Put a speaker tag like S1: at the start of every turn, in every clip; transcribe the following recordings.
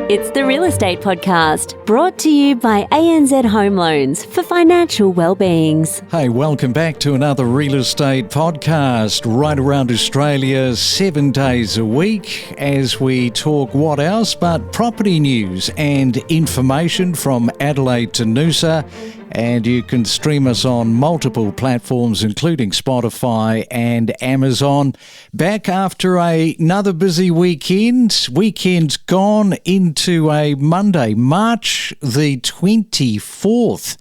S1: It's the Real Estate Podcast, brought to you by ANZ Home Loans for financial well-beings.
S2: Hey, welcome back to another Real Estate Podcast right around Australia, 7 days a week, as we talk what else but property news and information from Adelaide to Noosa. And you can stream us on multiple platforms, including Spotify and Amazon. Back after another busy weekend. Weekend's gone into a Monday, March the 24th.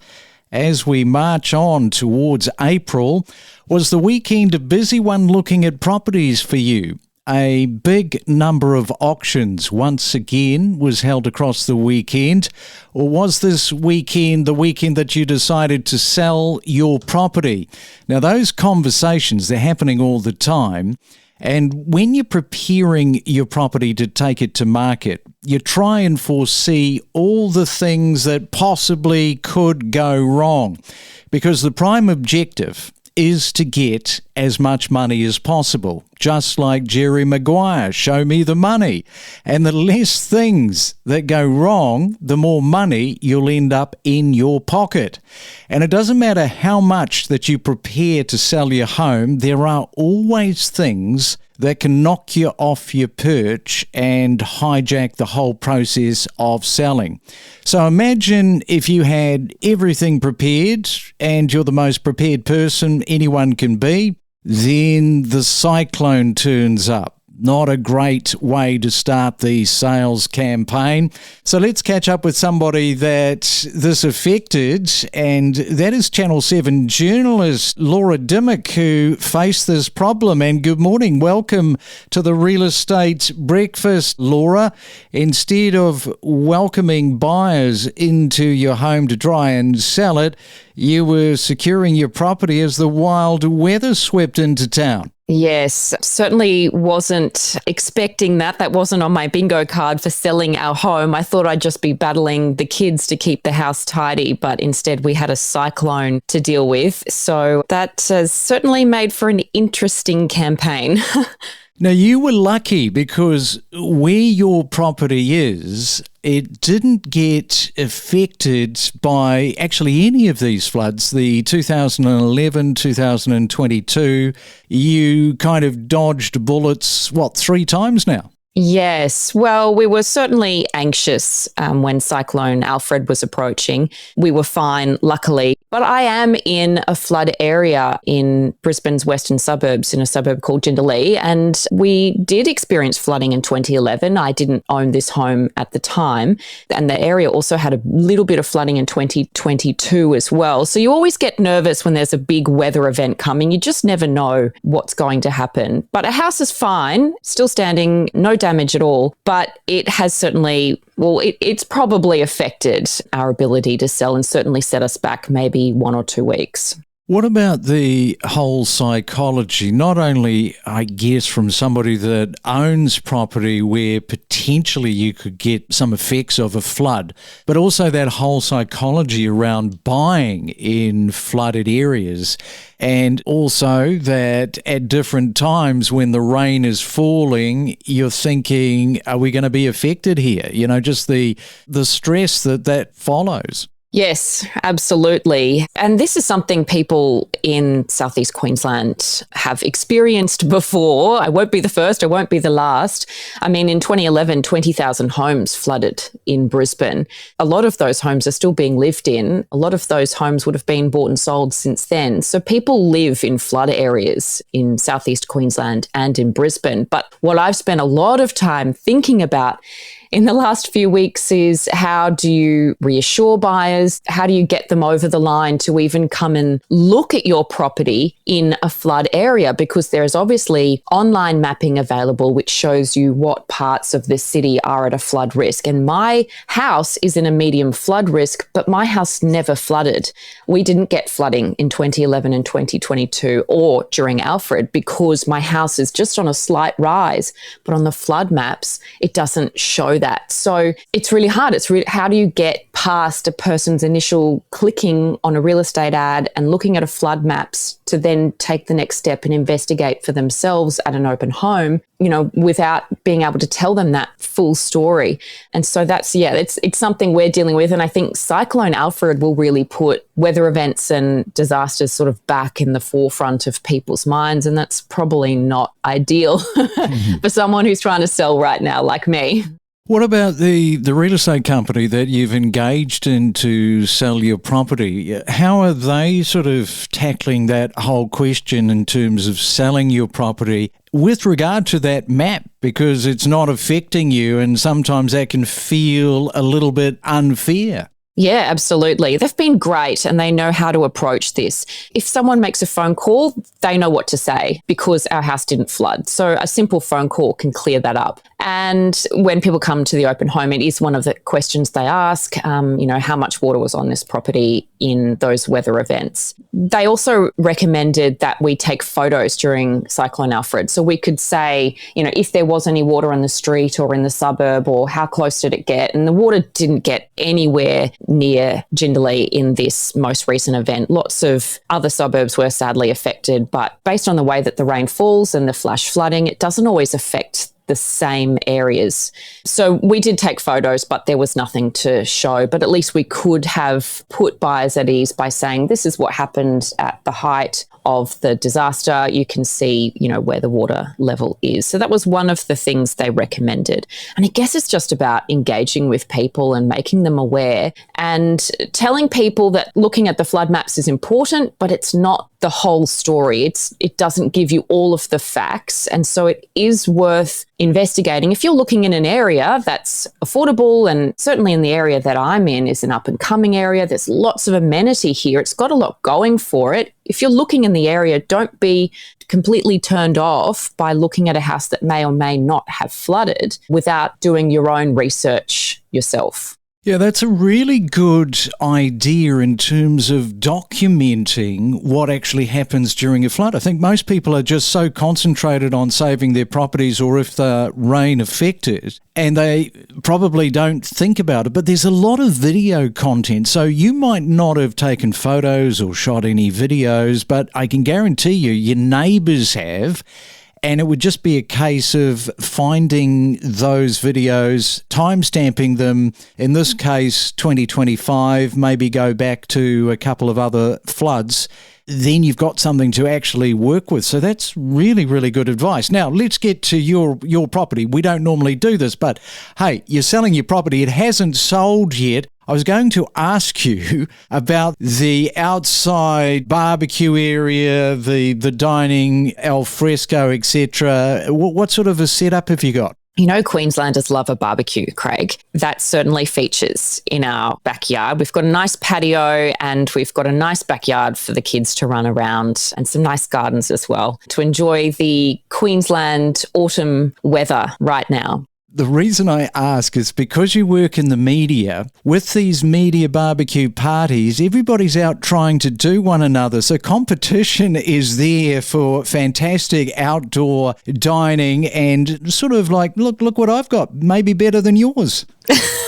S2: As we march on towards April, was the weekend a busy one looking at properties for you? A big number of auctions once again was held across the weekend. Or was this weekend the weekend that you decided to sell your property? Now, those conversations, they're happening all the time. And when you're preparing your property to take it to market, you try and foresee all the things that possibly could go wrong. Because the prime objective is to get as much money as possible. Just like Jerry Maguire, show me the money. And the less things that go wrong, the more money you'll end up in your pocket. And it doesn't matter how much that you prepare to sell your home, there are always things that can knock you off your perch and hijack the whole process of selling. So imagine if you had everything prepared and you're the most prepared person anyone can be, then the cyclone turns up. Not a great way to start the sales campaign. So let's catch up with somebody that this affected, and that is Channel 7 journalist Laura Dymock, who faced this problem. And good morning. Welcome to the Real Estate Breakfast, Laura. Instead of welcoming buyers into your home to try and sell it, you were securing your property as the wild weather swept into town.
S3: Yes, certainly wasn't expecting that. That wasn't on my bingo card for selling our home. I thought I'd just be battling the kids to keep the house tidy, but instead we had a cyclone to deal with. So that has certainly made for an interesting campaign.
S2: Now, you were lucky because where your property is, it didn't get affected by actually any of these floods. The 2011, 2022, you kind of dodged bullets, 3 times now?
S3: Yes. Well, we were certainly anxious when Cyclone Alfred was approaching. We were fine, luckily. But I am in a flood area in Brisbane's western suburbs, in a suburb called Jindalee, and we did experience flooding in 2011. I didn't own this home at the time, and the area also had a little bit of flooding in 2022 as well. So you always get nervous when there's a big weather event coming. You just never know what's going to happen. But our house is fine, still standing, no damage at all, but it has certainly, it's probably affected our ability to sell and certainly set us back maybe 1 or 2 weeks.
S2: What about the whole psychology, not only, I guess, from somebody that owns property where potentially you could get some effects of a flood, but also that whole psychology around buying in flooded areas, and also that at different times when the rain is falling, you're thinking, are we going to be affected here? You know, just the stress that follows.
S3: Yes, absolutely. And this is something people in southeast Queensland have experienced before. I won't be the first, I won't be the last. I mean, in 2011, 20,000 homes flooded in Brisbane. A lot of those homes are still being lived in. A lot of those homes would have been bought and sold since then. So people live in flood areas in southeast Queensland and in Brisbane. But what I've spent a lot of time thinking about in the last few weeks is how do you reassure buyers? How do you get them over the line to even come and look at your property in a flood area? Because there is obviously online mapping available which shows you what parts of the city are at a flood risk. And my house is in a medium flood risk, but my house never flooded. We didn't get flooding in 2011 and 2022 or during Alfred because my house is just on a slight rise. But on the flood maps, it doesn't show that. So it's really hard. How do you get past a person's initial clicking on a real estate ad and looking at a flood maps to then take the next step and investigate for themselves at an open home, without being able to tell them that full story. And so it's something we're dealing with. And I think Cyclone Alfred will really put weather events and disasters sort of back in the forefront of people's minds. And that's probably not ideal for someone who's trying to sell right now like me.
S2: What about the real estate company that you've engaged in to sell your property? How are they sort of tackling that whole question in terms of selling your property with regard to that map? Because it's not affecting you and sometimes that can feel a little bit unfair.
S3: Yeah, absolutely. They've been great and they know how to approach this. If someone makes a phone call, they know what to say because our house didn't flood. So a simple phone call can clear that up. And when people come to the open home, it is one of the questions they ask, how much water was on this property in those weather events. They also recommended that we take photos during Cyclone Alfred. So we could say, if there was any water on the street or in the suburb, or how close did it get? And the water didn't get anywhere near Jindalee in this most recent event. Lots of other suburbs were sadly affected, but based on the way that the rain falls and the flash flooding, it doesn't always affect the same areas. So we did take photos, but there was nothing to show. But at least we could have put buyers at ease by saying this is what happened at the height of the disaster. You can see, where the water level is. So that was one of the things they recommended. And I guess it's just about engaging with people and making them aware and telling people that looking at the flood maps is important, but it's not the whole story. It doesn't give you all of the facts. And so it is worth investigating. If you're looking in an area that's affordable, and certainly in the area that I'm in is an up and coming area, there's lots of amenity here. It's got a lot going for it. If you're looking in the area, don't be completely turned off by looking at a house that may or may not have flooded without doing your own research yourself.
S2: Yeah, that's a really good idea in terms of documenting what actually happens during a flood. I think most people are just so concentrated on saving their properties or if the rain affected, and they probably don't think about it. But there's a lot of video content, so you might not have taken photos or shot any videos, but I can guarantee you your neighbours have. And it would just be a case of finding those videos, timestamping them, in this case 2025, maybe go back to a couple of other floods. Then you've got something to actually work with. So that's really, really good advice. Now, let's get to your property. We don't normally do this, but hey, you're selling your property. It hasn't sold yet. I was going to ask you about the outside barbecue area, the dining, al fresco, etc. What sort of a setup have you got?
S3: Queenslanders love a barbecue, Craig. That certainly features in our backyard. We've got a nice patio and we've got a nice backyard for the kids to run around and some nice gardens as well to enjoy the Queensland autumn weather right now.
S2: The reason I ask is because you work in the media. With these media barbecue parties, everybody's out trying to do one another. So competition is there for fantastic outdoor dining and sort of like, look what I've got, maybe better than yours.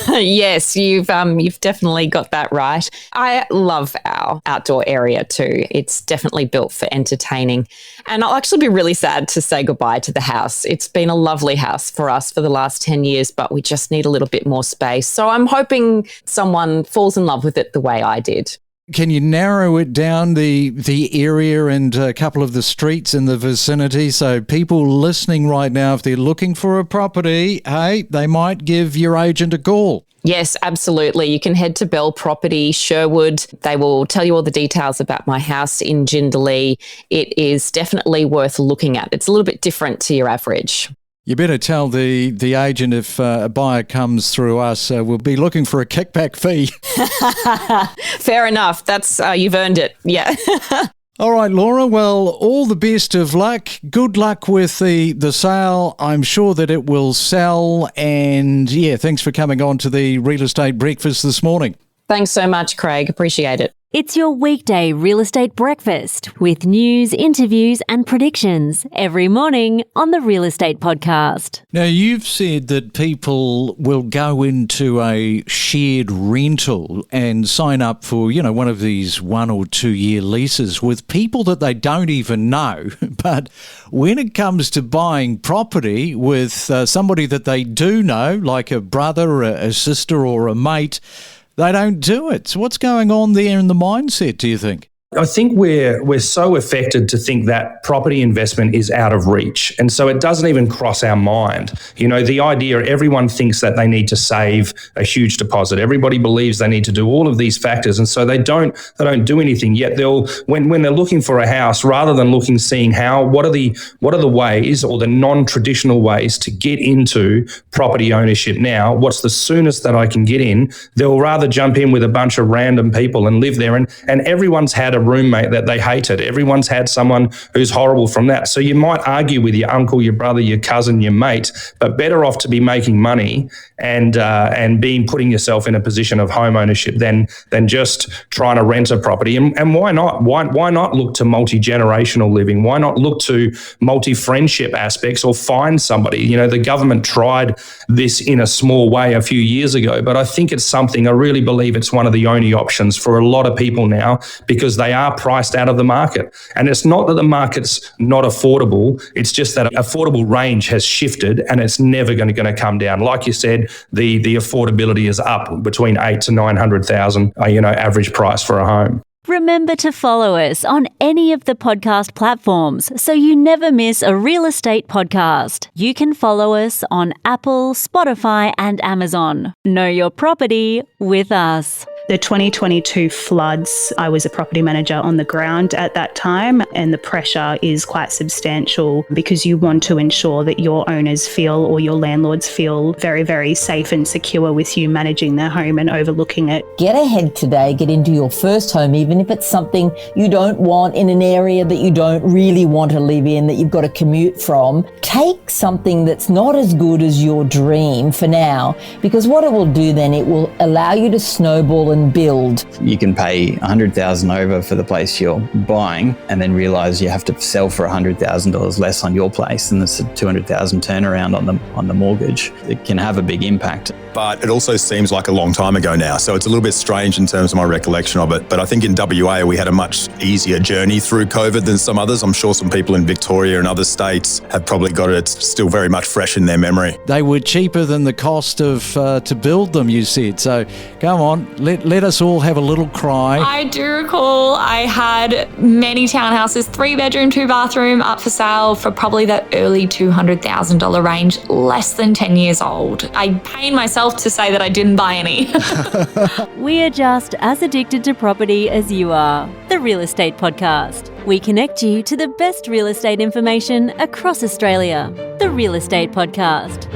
S3: Yes, you've definitely got that right. I love our outdoor area too. It's definitely built for entertaining. And I'll actually be really sad to say goodbye to the house. It's been a lovely house for us for the last 10 years, but we just need a little bit more space. So I'm hoping someone falls in love with it the way I did.
S2: Can you narrow it down, the area and a couple of the streets in the vicinity, so people listening right now, if they're looking for a property, hey, they might give your agent a call?
S3: Yes, absolutely. You can head to Bell Property, Sherwood. They will tell you all the details about my house in Jindalee. It is definitely worth looking at. It's a little bit different to your average.
S2: You better tell the agent if a buyer comes through us, we'll be looking for a kickback fee.
S3: Fair enough. That's you've earned it. Yeah.
S2: All right, Laura. Well, all the best of luck. Good luck with the sale. I'm sure that it will sell. And yeah, thanks for coming on to the Real Estate Breakfast this morning.
S3: Thanks so much, Craig. Appreciate it.
S1: It's your weekday real estate breakfast with news, interviews and predictions every morning on the Real Estate Podcast.
S2: Now, you've said that people will go into a shared rental and sign up for, one of these 1 or 2 year leases with people that they don't even know. But when it comes to buying property with somebody that they do know, like a brother, a sister or a mate, they don't do it. So what's going on there in the mindset, do you think?
S4: I think we're so affected to think that property investment is out of reach. And so it doesn't even cross our mind. The idea, everyone thinks that they need to save a huge deposit. Everybody believes they need to do all of these factors. And so they don't do anything. Yet when they're looking for a house, rather than seeing what are the ways or the non-traditional ways to get into property ownership now, what's the soonest that I can get in, they'll rather jump in with a bunch of random people and live there. And everyone's had a roommate that they hated. Everyone's had someone who's horrible from that. So you might argue with your uncle, your brother, your cousin, your mate, but better off to be making money and putting yourself in a position of home ownership than just trying to rent a property. And why not? Why not look to multi-generational living? Why not look to multi-friendship aspects or find somebody? The government tried this in a small way a few years ago, but I think it's something, I really believe it's one of the only options for a lot of people now, because they are priced out of the market. And it's not that the market's not affordable, it's just that affordable range has shifted and it's never going to come down. Like you said, the affordability is up between 8 to 900,000, average price for a home.
S1: Remember to follow us on any of the podcast platforms so you never miss a real estate podcast. You can follow us on Apple, Spotify and Amazon. Know your property with us.
S5: The 2022 floods, I was a property manager on the ground at that time, and the pressure is quite substantial because you want to ensure that your owners feel, or your landlords feel, very, very safe and secure with you managing their home and overlooking it.
S6: Get ahead today, get into your first home, even if it's something you don't want in an area that you don't really want to live in, that you've got to commute from. Take something that's not as good as your dream for now, because what it will do then, it will allow you to snowball and build.
S7: You can pay $100,000 over for the place you're buying and then realise you have to sell for $100,000 less on your place, and there's a $200,000 turnaround on the mortgage. It can have a big impact.
S8: But it also seems like a long time ago now, so it's a little bit strange in terms of my recollection of it. But I think in WA we had a much easier journey through COVID than some others. I'm sure some people in Victoria and other states have probably got it still very much fresh in their memory.
S2: They were cheaper than the cost of to build them, you said. So come on, let us all have a little cry.
S9: I do recall I had many townhouses, 3-bedroom, 2-bathroom, up for sale for probably the early $200,000 range, less than 10 years old. I pain myself to say that I didn't buy any.
S1: We are just as addicted to property as you are. The Real Estate Podcast. We connect you to the best real estate information across Australia. The Real Estate Podcast.